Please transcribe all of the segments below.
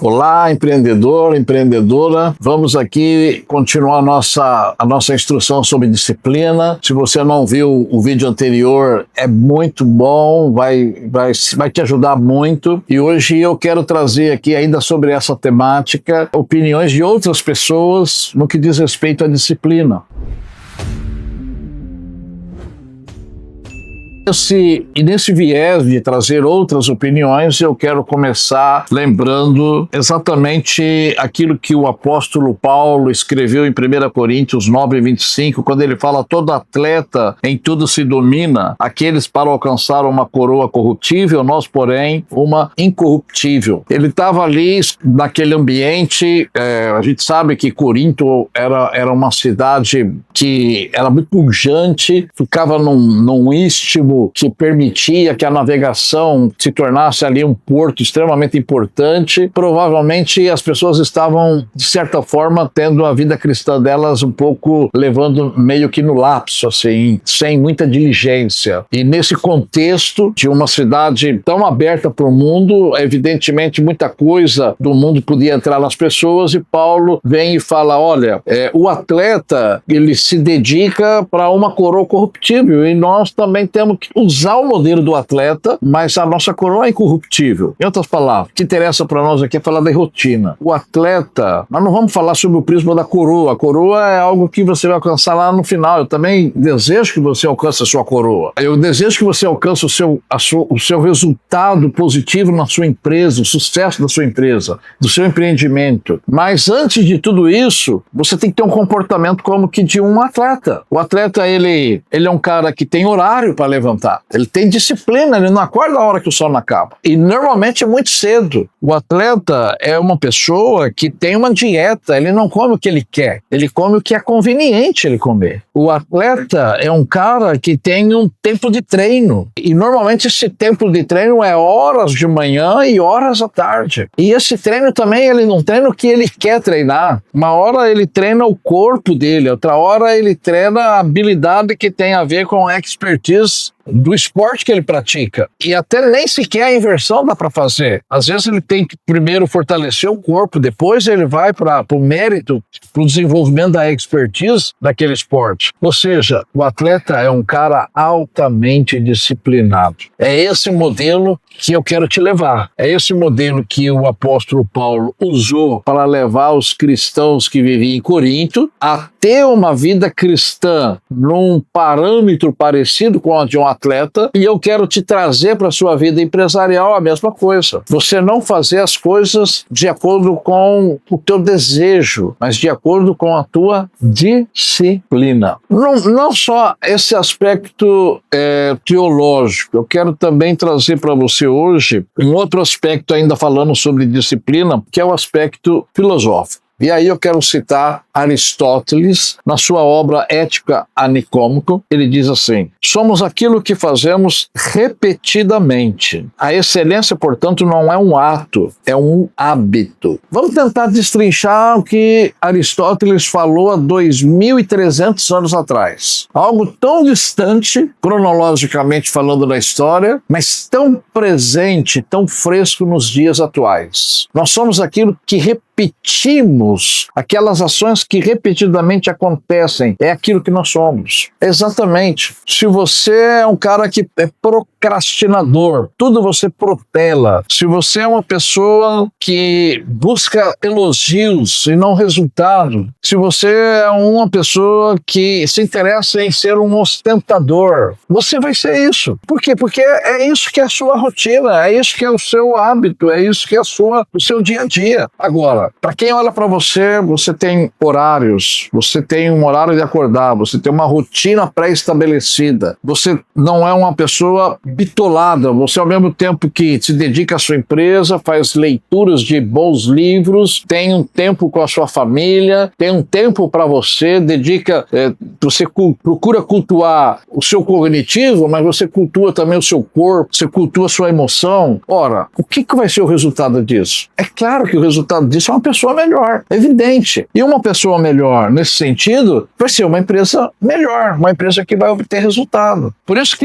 Olá, empreendedor, empreendedora. Vamos aqui continuar a nossa instrução sobre disciplina. Se você não viu o vídeo anterior, é muito bom, vai te ajudar muito. E hoje eu quero trazer aqui ainda sobre essa temática opiniões de outras pessoas no que diz respeito à disciplina. E nesse viés de trazer outras opiniões, eu quero começar lembrando exatamente aquilo que o apóstolo Paulo escreveu em 1 Coríntios 9:25, quando ele fala: todo atleta em tudo se domina, aqueles para alcançar uma coroa corruptível, nós, porém, uma incorruptível. Ele estava ali naquele ambiente, a gente sabe que Corinto era uma cidade que era muito pujante, ficava num istmo que permitia que a navegação se tornasse ali um porto extremamente importante. Provavelmente as pessoas estavam, de certa forma, tendo a vida cristã delas um pouco levando meio que no lapso, assim, sem muita diligência. E nesse contexto de uma cidade tão aberta para o mundo, evidentemente muita coisa do mundo podia entrar nas pessoas, e Paulo vem e fala: olha, o atleta, ele se dedica para uma coroa corruptível, e nós também temos que usar o modelo do atleta, mas a nossa coroa é incorruptível. Em outras palavras, o que interessa para nós aqui é falar da rotina. O atleta, nós não vamos falar sobre o prisma da coroa. A coroa é algo que você vai alcançar lá no final. Eu também desejo que você alcance a sua coroa. Eu desejo que você alcance o seu resultado positivo na sua empresa, o sucesso da sua empresa, do seu empreendimento. Mas antes de tudo isso, você tem que ter um comportamento como que de um atleta. O atleta, ele é um cara que tem horário para levantar. Ele tem disciplina, ele não acorda a hora que o sol não acaba. E normalmente é muito cedo. O atleta é uma pessoa que tem uma dieta, ele não come o que ele quer, ele come o que é conveniente ele comer. O atleta é um cara que tem um tempo de treino. E normalmente esse tempo de treino é horas de manhã e horas à tarde. E esse treino também, ele não treina o que ele quer treinar. Uma hora ele treina o corpo dele, outra hora ele treina a habilidade que tem a ver com a expertise do esporte que ele pratica. E até nem sequer a inversão dá para fazer. Às vezes ele tem que primeiro fortalecer o corpo, depois ele vai para o mérito, para o desenvolvimento da expertise daquele esporte. Ou seja, o atleta é um cara altamente disciplinado. É esse modelo que eu quero te levar. É esse modelo que o apóstolo Paulo usou para levar os cristãos que viviam em Corinto a ter uma vida cristã num parâmetro parecido com o de um atleta, e eu quero te trazer para a sua vida empresarial a mesma coisa. Você não fazer as coisas de acordo com o teu desejo, mas de acordo com a tua disciplina. Não só esse aspecto teológico, eu quero também trazer para você hoje um outro aspecto, ainda falando sobre disciplina, que é o aspecto filosófico. E aí eu quero citar Aristóteles, na sua obra Ética a Nicômaco. Ele diz assim: somos aquilo que fazemos repetidamente. A excelência, portanto, não é um ato, é um hábito. Vamos tentar destrinchar o que Aristóteles falou há 2.300 anos atrás. Algo tão distante, cronologicamente falando da história, mas tão presente, tão fresco nos dias atuais. Nós somos aquilo que repetimos, aquelas ações que repetidamente acontecem, é aquilo que nós somos. Exatamente. Se você é um cara que é procrastinador, tudo você protela. Se você é uma pessoa que busca elogios e não resultado. Se você é uma pessoa que se interessa em ser um ostentador, você vai ser isso. Por quê? Porque é isso que é a sua rotina, é isso que é o seu hábito, é isso que é o seu dia a dia. Agora, para quem olha para você, você tem horários, você tem um horário de acordar, você tem uma rotina pré-estabelecida, você não é uma pessoa bitolada, você ao mesmo tempo que se dedica à sua empresa, faz leituras de bons livros, tem um tempo com a sua família, tem um tempo para você, você procura cultuar o seu cognitivo, mas você cultua também o seu corpo, você cultua a sua emoção. Ora, o que vai ser o resultado disso? É claro que o resultado disso é uma pessoa melhor, evidente. E uma pessoa melhor, nesse sentido, vai ser uma empresa melhor, uma empresa que vai obter resultado. Por isso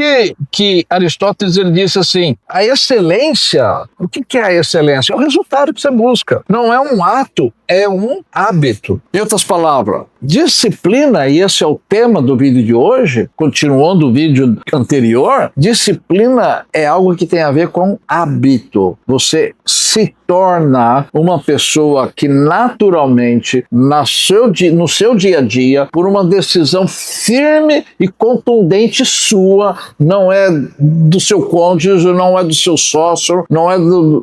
que Aristóteles ele disse assim, a excelência, o que é a excelência? É o resultado que você busca. Não é um ato, é um hábito. Em outras palavras, disciplina, e esse é o tema do vídeo de hoje, continuando o vídeo anterior, disciplina é algo que tem a ver com hábito. Você se torna uma pessoa que naturalmente, no seu dia a dia, por uma decisão firme e contundente sua, não é do seu cônjuge, não é do seu sócio, não é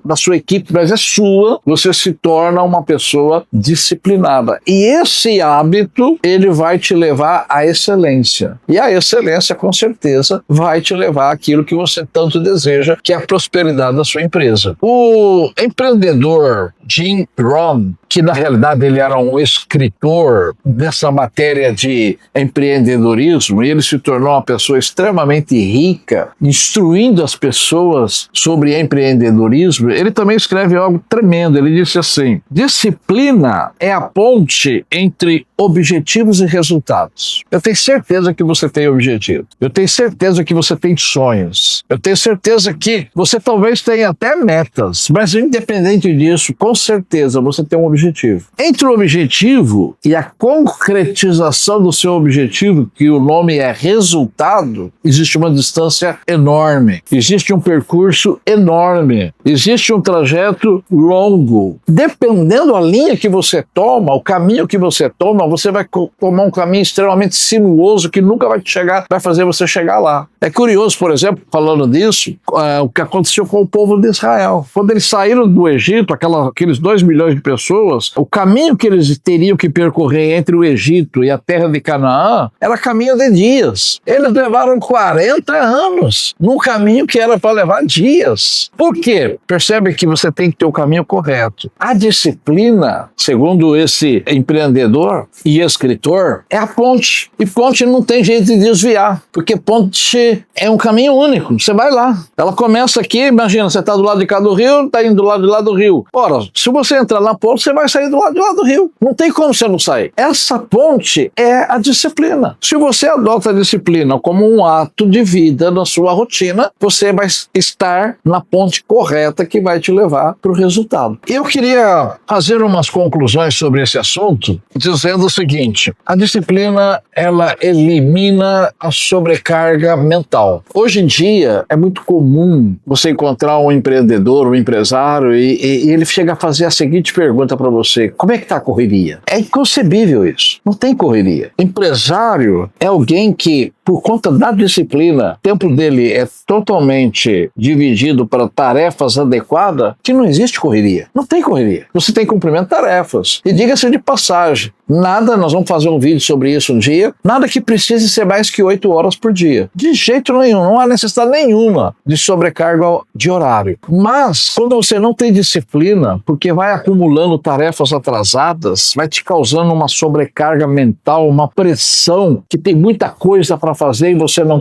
da sua equipe, mas é sua, você se torna uma pessoa disciplinada. E esse hábito, ele vai te levar à excelência. E a excelência, com certeza, vai te levar àquilo que você tanto deseja, que é a prosperidade da sua empresa. O empreendedor Jim Rohn, que na realidade ele era um escritor nessa matéria de empreendedorismo, e ele se tornou uma pessoa extremamente rica, instruindo as pessoas sobre empreendedorismo. Ele também escreve algo tremendo. Ele disse assim: disciplina é a ponte entre objetivos e resultados. Eu tenho certeza que você tem objetivo. Eu tenho certeza que você tem sonhos. Eu tenho certeza que você talvez tenha até metas, mas independente disso, com certeza você tem um objetivo. Entre o objetivo e a concretização do seu objetivo, que o nome é resultado, existe uma distância enorme. Existe um percurso enorme. Existe um trajeto longo. Dependendo da linha que você toma, o caminho que você toma, você vai tomar um caminho extremamente sinuoso que nunca vai fazer você chegar lá. É curioso, por exemplo, falando disso, o que aconteceu com o povo de Israel. Quando eles saíram do Egito, aqueles 2 milhões de pessoas, o caminho que eles teriam que percorrer entre o Egito e a terra de Canaã era caminho de dias. Eles levaram 40 anos num caminho que era para levar dias. Por quê? Percebe que você tem que ter o caminho correto. A disciplina, segundo esse empreendedor e escritor, é a ponte. E ponte não tem jeito de desviar, porque ponte é um caminho único. Você vai lá. Ela começa aqui, imagina, você está do lado de cá do rio, está indo do lado de lá do rio. Ora, se você entrar na ponte, você vai sair do lado de lá do rio. Não tem como você não sair. Essa ponte é a disciplina. Se você adota a disciplina como um ato de vida na sua rotina, você vai estar na ponte correta que vai te levar para o resultado. Eu queria fazer umas conclusões sobre esse assunto, dizendo o seguinte: a disciplina, ela elimina a sobrecarga mental. Hoje em dia, é muito comum você encontrar um empreendedor, um empresário, e ele chega a fazer a seguinte pergunta para você: como é que está a correria? É inconcebível isso. Não tem correria. Empresário é alguém que, por conta da disciplina, o tempo dele é totalmente dividido para tarefas adequadas, que não existe correria. Não tem correria. Você tem cumprimento de tarefas. E diga-se de passagem, nós vamos fazer um vídeo sobre isso um dia, nada que precise ser mais que 8 horas por dia. De jeito nenhum, não há necessidade nenhuma de sobrecarga de horário. Mas, quando você não tem disciplina, porque vai acumulando tarefas atrasadas, vai te causando uma sobrecarga mental, uma pressão, que tem muita coisa para fazer e você não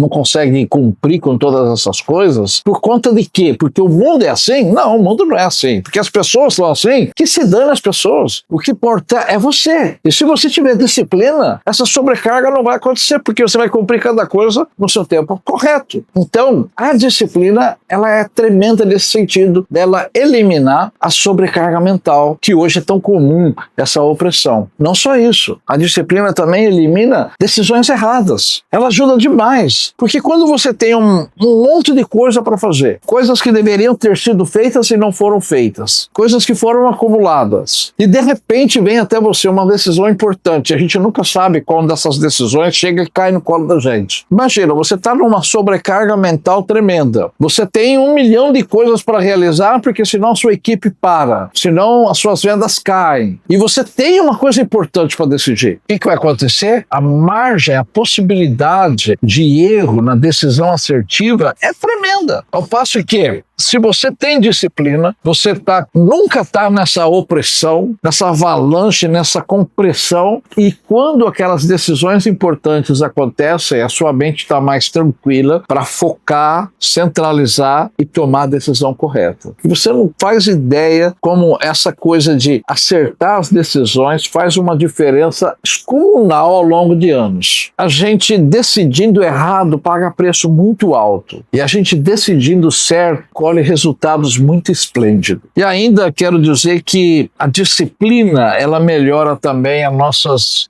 consegue cumprir com todas essas coisas. Por conta de quê? Porque o mundo é assim? Não, o mundo não é assim. Porque as pessoas são assim, que se dane as pessoas. O que importa é você. E se você tiver disciplina, essa sobrecarga não vai acontecer, porque você vai cumprir cada coisa no seu tempo correto. Então, a disciplina, ela é tremenda nesse sentido dela eliminar a sobrecarga mental, que hoje é tão comum, essa opressão. Não só isso, a disciplina também elimina decisões erradas. Ela ajuda demais, porque quando você tem um monte de coisa para fazer, coisas que deveriam ter sido feitas e não foram feitas, coisas que foram acumuladas, e de repente vem até você uma decisão importante, a gente nunca sabe qual dessas decisões chega e cai no colo da gente. Imagina, você está numa sobrecarga mental tremenda, você tem 1 milhão de coisas para realizar, porque senão a sua equipe para, senão as suas vendas caem, e você tem uma coisa importante para decidir. O que vai acontecer? A margem, a possibilidade de erro na decisão assertiva é tremenda. Ao passo que, se você tem disciplina, você nunca está nessa opressão, nessa avalanche, nessa compressão, e quando aquelas decisões importantes acontecem, a sua mente está mais tranquila para focar, centralizar e tomar a decisão correta. E você não faz ideia como essa coisa de acertar as decisões faz uma diferença descomunal ao longo de anos. A gente decidindo errado paga preço muito alto, e a gente decidindo certo colhe resultados muito esplêndidos. E ainda quero dizer que a disciplina, ela melhora também nossos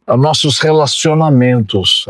relacionamentos,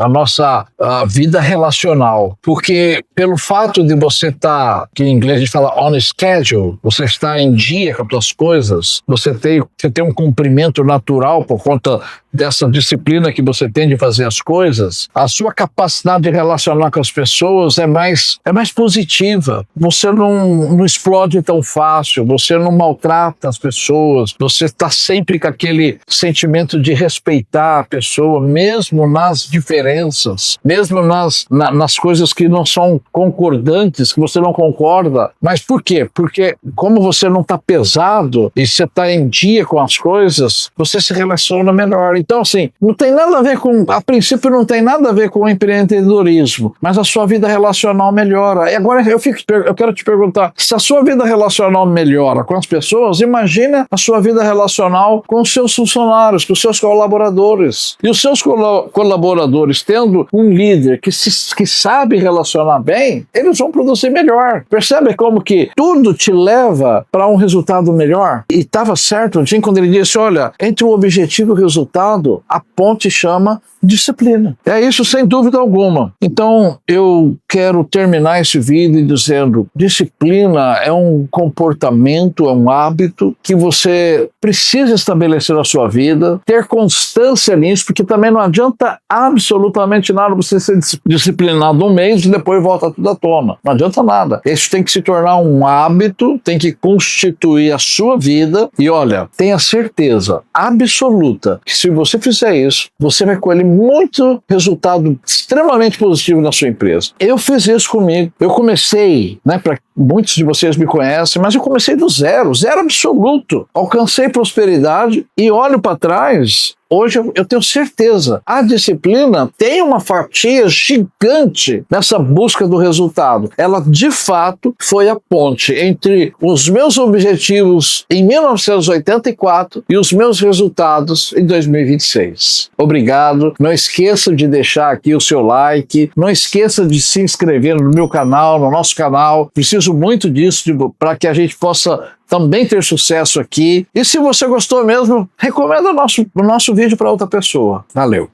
a vida relacional, porque pelo fato de você estar, que em inglês a gente fala on schedule, você está em dia com as suas coisas, você tem um cumprimento natural por conta dessa disciplina que você tem de fazer as coisas, a sua capacidade de relacionar com as pessoas é mais positiva. Você não explode tão fácil, você não maltrata as pessoas, você está sempre com aquele sentimento de respeitar a pessoa, mesmo nas diferenças, mesmo nas coisas que não são concordantes, que você não concorda. Mas por quê? Porque como você não está pesado e você está em dia com as coisas, você se relaciona melhor. Então, assim, não tem nada a ver a princípio não tem nada a ver com o empreendedorismo, mas a sua vida relacional melhora. E agora eu quero te perguntar, se a sua vida relacional melhora com as pessoas, imagina a sua vida relacional com os seus funcionários, com os seus colaboradores. E os seus colaboradores, tendo um líder que sabe relacionar bem, eles vão produzir melhor. Percebe como que tudo te leva para um resultado melhor? E estava certo o Jim quando ele disse, olha, entre o objetivo e o resultado, a ponte chama disciplina. É isso sem dúvida alguma. Então eu quero terminar esse vídeo dizendo, disciplina é um comportamento, é um hábito que você precisa estabelecer na sua vida, ter constância nisso, porque também não adianta absolutamente nada você ser disciplinado um mês e depois volta tudo à tona. Não adianta nada. Isso tem que se tornar um hábito, tem que constituir a sua vida e olha, tenha certeza absoluta que se você fizer isso, você vai colher muito resultado extremamente positivo na sua empresa. Eu fiz isso comigo. Eu comecei, para muitos de vocês me conhecem, mas eu comecei do zero absoluto. Alcancei prosperidade e olho para trás. Hoje eu tenho certeza, a disciplina tem uma fatia gigante nessa busca do resultado. Ela, de fato, foi a ponte entre os meus objetivos em 1984 e os meus resultados em 2026. Obrigado. Não esqueça de deixar aqui o seu like. Não esqueça de se inscrever no meu canal, no nosso canal. Preciso muito disso para que a gente possa também ter sucesso aqui. E se você gostou mesmo, recomenda o nosso vídeo para outra pessoa. Valeu!